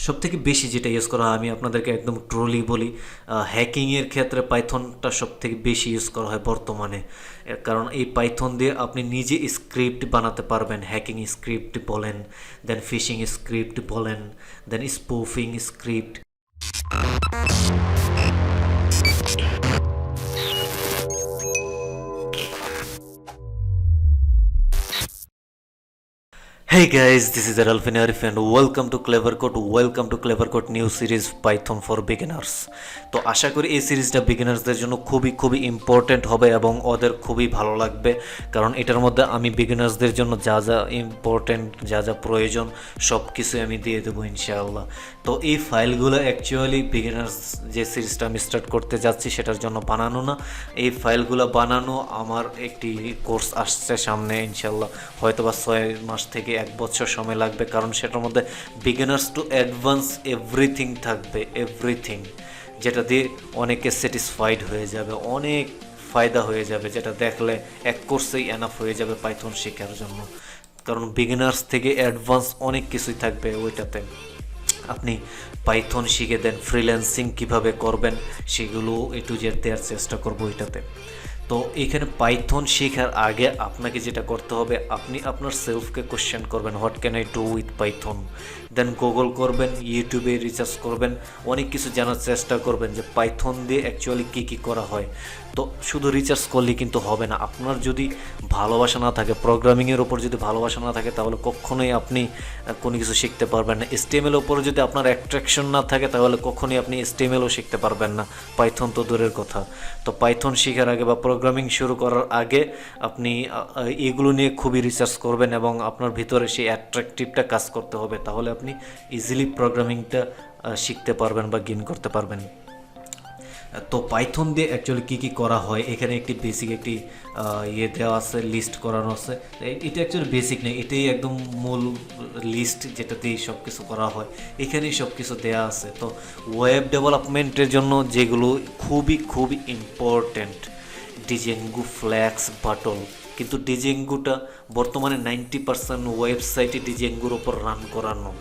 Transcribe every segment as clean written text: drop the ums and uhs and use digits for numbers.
সবথেকে বেশি যেটা ইউজ করা হয়, আমি আপনাদেরকে একদম ট্রুলি বলি, হ্যাকিংয়ের ক্ষেত্রে পাইথনটা সবথেকে বেশি ইউজ করা হয় বর্তমানে। কারণ এই পাইথন দিয়ে আপনি নিজে স্ক্রিপ্ট বানাতে পারবেন, হ্যাকিং স্ক্রিপ্ট বলেন, দেন ফিশিং স্ক্রিপ্ট বলেন, then spoofing script. Hey guys, this is Aralfin Arif and welcome to Cleavercode. Welcome to Cleavercode new series Python for beginners. তো আশা করি এই সিরিজটা বিগিনার্সদের জন্য খুবই খুবই ইম্পর্ট্যান্ট হবে এবং ওদের খুবই ভালো লাগবে, কারণ এটার মধ্যে আমি বিগিনার্সদের জন্য যা যা ইম্পর্ট্যান্ট, যা যা প্রয়োজন সব কিছু আমি দিয়ে দেবো ইনশাআল্লাহ। তো এই ফাইলগুলো অ্যাকচুয়ালি বিগিনার্স যে সিরিজটা আমি স্টার্ট করতে যাচ্ছি সেটার জন্য বানানো না। এই ফাইলগুলো বানানো আমার একটি কোর্স আসছে সামনে ইনশাআল্লাহ, হয়তোবা 6 মাস থেকে 1 বছর সময় লাগবে, কারণ সেটার মধ্যে বিগিনার্স টু অ্যাডভান্স এভরিথিং থাকবে, এভরিথিং, যেটা দিয়ে অনেকে স্যাটিসফাইড হয়ে যাবে, অনেক ফায়দা হয়ে যাবে, যেটা দেখলে এক কোর্সেই এনাফ হয়ে যাবে পাইথন শেখার জন্য। কারণ বিগিনার্স থেকে অ্যাডভান্স অনেক কিছুই থাকবে ওইটাতে। আপনি পাইথন শিখে দেন, ফ্রিল্যান্সিং কীভাবে করবেন সেগুলো একটু যে দেওয়ার চেষ্টা করবো এটাতে। তো এখানে পাইথন শেখার আগে আপনাকে যেটা করতে হবে, আপনি আপনার সেলফকে কোশ্চেন করবেন, what can I do with Python. Then Google করবেন, ইউটিউবে রিসার্চ করবেন, অনেক কিছু জানার চেষ্টা করবেন যে পাইথন দিয়ে অ্যাকচুয়ালি কী কী করা হয়। তো শুধু রিসার্চ করলেই কিন্তু হবে না, আপনার যদি ভালোবাসা না থাকে, প্রোগ্রামিংয়ের ওপর যদি ভালোবাসা না থাকে, তাহলে কখনোই আপনি কোনো কিছু শিখতে পারবেন না। এসটিএমএল ওপরে যদি আপনার অ্যাট্রাকশন না থাকে, তাহলে কখনোই আপনি এসটিএমএলও শিখতে পারবেন না, পাইথন তো দূরের কথা। তো পাইথন শেখার আগে বা প্রোগ্রামিং শুরু করার আগে আপনি এগুলো নিয়ে খুবই রিসার্চ করবেন এবং আপনার ভিতরে সেই অ্যাট্রাকটিভটা কাজ করতে হবে, তাহলে আপনি ইজিলি প্রোগ্রামিংটা শিখতে পারবেন বা গেইন করতে পারবেন। তো পাইথন দিয়ে অ্যাকচুয়ালি কী কী করা হয়, এখানে একটি বেসিক একটি দেওয়া আছে, লিস্ট করানো আছে। এটা অ্যাকচুয়ালি বেসিক নেই, এটাই একদম মূল লিস্ট, যেটাতেই সব কিছু করা হয়, এখানেই সব কিছু দেওয়া আছে। তো ওয়েব ডেভেলপমেন্টের জন্য যেগুলো খুবই খুবই ইম্পর্ট্যান্ট, ডিজেঙ্গু, ফ্ল্যাক্স, বাটল। কিন্তু ডিজেঙ্গুটা বর্তমানে 90% ওয়েবসাইটে ডিজেঙ্গুর ওপর রান করানো,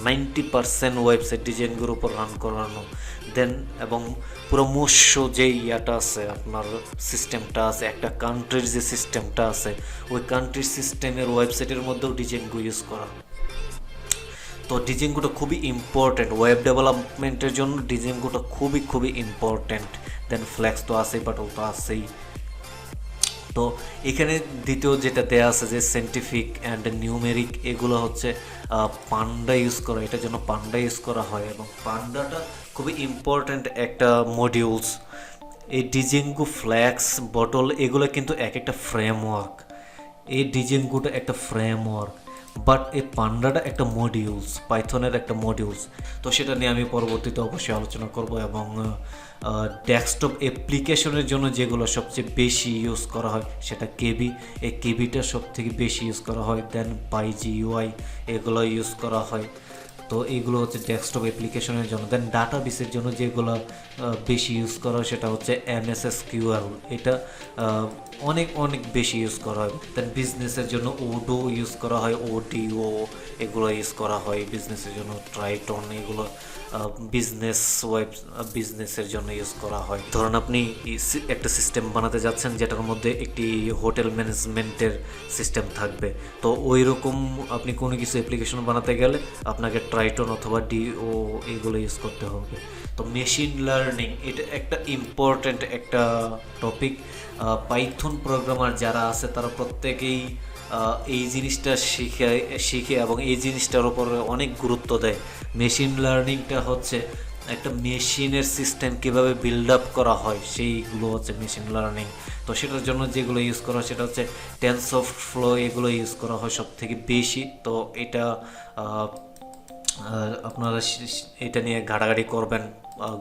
90% ওয়েবসাইট ডিজাইনগুলোর উপর রান করানো। দেন এবং পরামর্শ যে ইয়াটা আছে, আপনার সিস্টেমটা আছে, একটা কান্ট্রির যে সিস্টেমটা আছে, ওই কান্ট্রির সিস্টেমের ওয়েবসাইটের মধ্যেও ডিজাইনগুলো ইউজ করা। তো ডিজাইনগুলো খুবই ইম্পর্ট্যান্ট ওয়েব ডেভেলপমেন্টের জন্য, ডিজাইনগুলো খুবই খুবই ইম্পর্ট্যান্ট। দেন ফ্ল্যাক্স তো আছেই, বাটল তো আছেই। তো এখানে দ্বিতীয় যেটা দেয়া আছে যে সায়েন্টিফিক অ্যান্ড নিউমেরিক, এগুলো হচ্ছে পান্ডা ইউজ করা, এটার জন্য পান্ডা ইউজ করা হয় এবং পান্ডাটা খুবই ইম্পর্ট্যান্ট একটা মডিউলস। এই ডিজেঙ্গু, ফ্ল্যাক্স, বটল এগুলো কিন্তু এক একটা ফ্রেমওয়ার্ক, এই ডিজেঙ্গুটা একটা ফ্রেমওয়ার্ক, বাট এই পান্ডাটা একটা মডিউলস, পাইথনের একটা মডিউলস। তো সেটা নিয়ে আমি পরবর্তীতে অবশ্যই আলোচনা করব। এবং ডেস্কটপ অ্যাপ্লিকেশনের জন্য যেগুলো সবচেয়ে বেশি ইউজ করা হয় সেটা কেবি, এই কেবিটা সবথেকে বেশি ইউজ করা হয়। দেন পাইজিইউআই এগুলো ইউজ করা হয়। তো এইগুলো হচ্ছে ডেস্কটপ অ্যাপ্লিকেশনের জন্য। দেন ডাটাবেসের জন্য যেগুলো বেশি ইউজ করা হয় সেটা হচ্ছে এমএসএসকিউএল, এটা অনেক অনেক বেশি ইউজ করা হয়। দেন বিজনেসের জন্য ওডো ইউজ করা হয়, ওডিও এগুলো ইউজ করা হয় বিজনেসের জন্য। ট্রাইটন এগুলো বিজনেসের জন্য ইউজ করা হয়। ধরুন আপনি একটা সিস্টেম বানাতে যাচ্ছেন যেটার মধ্যে একটি হোটেল ম্যানেজমেন্টের সিস্টেম থাকবে, তো ওই রকম আপনি কোনো কিছু অ্যাপ্লিকেশন বানাতে গেলে আপনাকে ট্রাইটন অথবা ডিও এগুলো ইউজ করতে হবে। তো মেশিন লার্নিং এটা একটা ইম্পর্ট্যান্ট একটা টপিক। পাইথন প্রোগ্রামার যারা আছে তারা প্রত্যেকেই এই জিনিসটা শিখে এবং এই জিনিসটার উপর অনেক গুরুত্ব দেয়। মেশিন লার্নিংটা হচ্ছে একটা মেশিনের সিস্টেম কীভাবে বিল্ড আপ করা হয়, সেইগুলো হচ্ছে মেশিন লার্নিং। তো সেটার জন্য যেগুলো ইউজ করা হয় সেটা হচ্ছে টেনসরফ্লো, এগুলো ইউজ করা হয় সব থেকে বেশি। তো এটা আপনারা এটা নিয়ে ঘাটাঘাটি করবেন,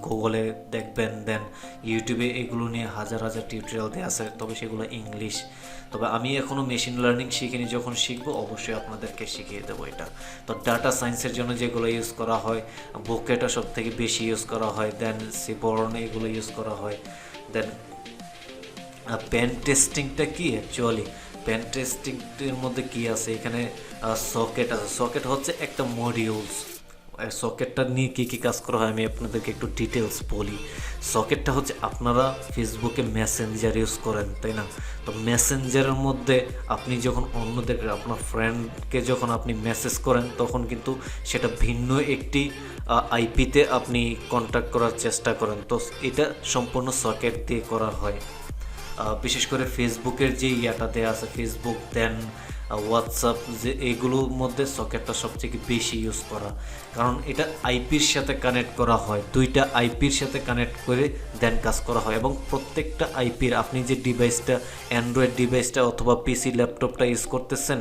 গুগলে দেখবেন, দেন ইউটিউবে এগুলো নিয়ে হাজার হাজার টিউটোরিয়াল দেওয়া আছে, তবে সেগুলো ইংলিশ। তবে আমি এখনও মেশিন লার্নিং শিখিনি, যখন শিখবো অবশ্যই আপনাদেরকে শিখিয়ে দেবো এটা। তো ডাটা সায়েন্সের জন্য যেগুলো ইউজ করা হয়, বুকেটা সব থেকে বেশি ইউজ করা হয়। দেন সিবর্ন এগুলো ইউজ করা হয়। দেন পেন টেস্টিংটা কি অ্যাকচুয়ালি, পেন টেস্টিংয়ের মধ্যে কি আছে, এখানে সকেট আছে। সকেট হচ্ছে একটা মডিউলস, সকেটটা নিয়ে কী কী কাজ করা হয় আমি আপনাদেরকে একটু ডিটেলস বলি। সকেটটা হচ্ছে আপনারা ফেসবুকে মেসেঞ্জার ইউজ করেন, তাই না? তো মেসেঞ্জারের মধ্যে আপনি যখন অন্যদেরকে, আপনার ফ্রেন্ডকে যখন আপনি মেসেজ করেন, তখন কিন্তু সেটা ভিন্ন একটি আইপিতে আপনি কন্ট্যাক্ট করার চেষ্টা করেন। তো এটা সম্পূর্ণ সকেট দিয়ে করা হয়। বিশেষ করে ফেসবুকের যে ইয়াটা দেওয়া আছে, ফেসবুক দেন হোয়াটসঅ্যাপ, যে এইগুলোর মধ্যে সকেটটা সবথেকে বেশি ইউজ করা, কারণ এটা আইপির সাথে কানেক্ট করা হয়, দুইটা আইপির সাথে কানেক্ট করে দেন কাজ করা হয়। এবং প্রত্যেকটা আইপির, আপনি যে ডিভাইসটা, অ্যান্ড্রয়েড ডিভাইসটা অথবা পিসি ল্যাপটপটা ইউজ করতেছেন,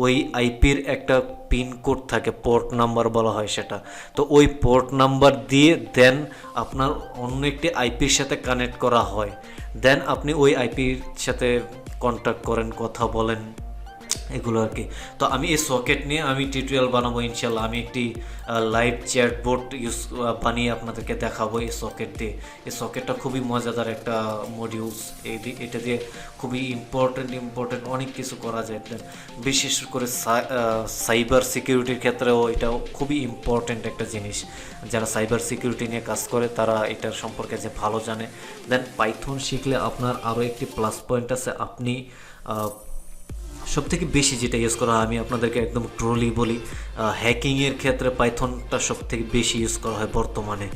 ওই আইপির একটা পিন কোড থাকে, পোর্ট নাম্বার বলা হয় সেটা। তো ওই পোর্ট নাম্বার দিয়ে দেন আপনার অন্য একটি আইপির সাথে কানেক্ট করা হয়, দেন আপনি ওই আইপির সাথে কন্ট্যাক্ট করেন, কথা বলেন, এগুলো আর কি। তো আমি এই সকেট নিয়ে আমি টিউটোরিয়াল বানাবো ইনশাল্লাহ। আমি একটি লাইভ চ্যাটবোর্ড বানিয়ে আপনাদেরকে দেখাবো এই সকেট দিয়ে। এই সকেটটা খুবই মজাদার একটা মডিউলস, এটা দিয়ে খুবই ইম্পর্টেন্ট অনেক কিছু করা যায়। বিশেষ করে সাইবার সিকিউরিটির ক্ষেত্রেও এটাও খুবই ইম্পর্টেন্ট একটা জিনিস। যারা সাইবার সিকিউরিটি নিয়ে কাজ করে তারা এটার সম্পর্কে যে ভালো জানে। দেন পাইথন শিখলে আপনার আরও একটি প্লাস পয়েন্ট আছে, আপনি সবথেকে বেশি যেটা ইউজ করা হয়, আমি আপনাদেরকে একদম ট্রুলি বলি, হ্যাকিংয়ের ক্ষেত্রে পাইথনটা সবথেকে বেশি ইউজ করা হয় বর্তমানে।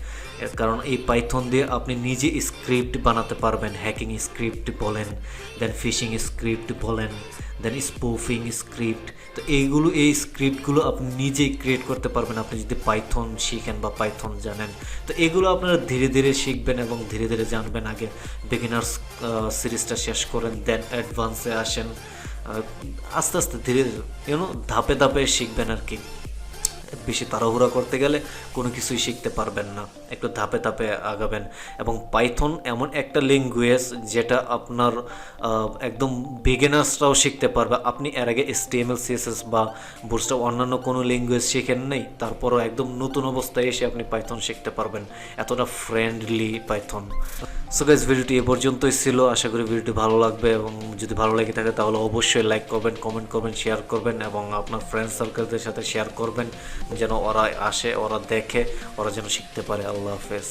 কারণ এই পাইথন দিয়ে আপনি নিজে স্ক্রিপ্ট বানাতে পারবেন, হ্যাকিং স্ক্রিপ্ট বলেন, দেন ফিশিং স্ক্রিপ্ট বলেন, দেন স্পুফিং স্ক্রিপ্ট। তো এই স্ক্রিপ্টগুলো আপনি নিজেই ক্রিয়েট করতে পারবেন আপনি যদি পাইথন শিখেন বা পাইথন জানেন। তো এগুলো আপনারা ধীরে ধীরে শিখবেন এবং ধীরে ধীরে জানবেন। আগে বিগিনার্স সিরিজটা শেষ করেন, দেন অ্যাডভান্সে আসেন, আস্তে আস্তে ধীরে ধীরে ধাপে ধাপে শিখবেন আর কি। বেশি তাড়াহুড়া করতে গেলে কোনো কিছুই শিখতে পারবেন না, একটু ধাপে ধাপে আগাবেন। এবং পাইথন এমন একটা ল্যাঙ্গুয়েজ যেটা আপনার একদম বিগিনার্সরাও শিখতে পারবে। আপনি এর আগে HTML CSS বা বুটস্ট্র্যাপ অন্যান্য কোনো ল্যাঙ্গুয়েজ শিখেন নেই, তারপরও একদম নতুন অবস্থায় এসে আপনি পাইথন শিখতে পারবেন, এতটা ফ্রেন্ডলি পাইথন। সো গাইস, ভিডিওটি এ পর্যন্তই ছিল। আশা করি ভিডিওটি ভালো লাগবে, এবং যদি ভালো লেগে থাকে তাহলে অবশ্যই লাইক করবেন, কমেন্ট করবেন, শেয়ার করবেন, এবং আপনার ফ্রেন্ড সার্কেলদের সাথে শেয়ার করবেন, যেন ওরা আসে, ওরা দেখে, ওরা যেন শিখতে পারে। আল্লাহ হাফেজ।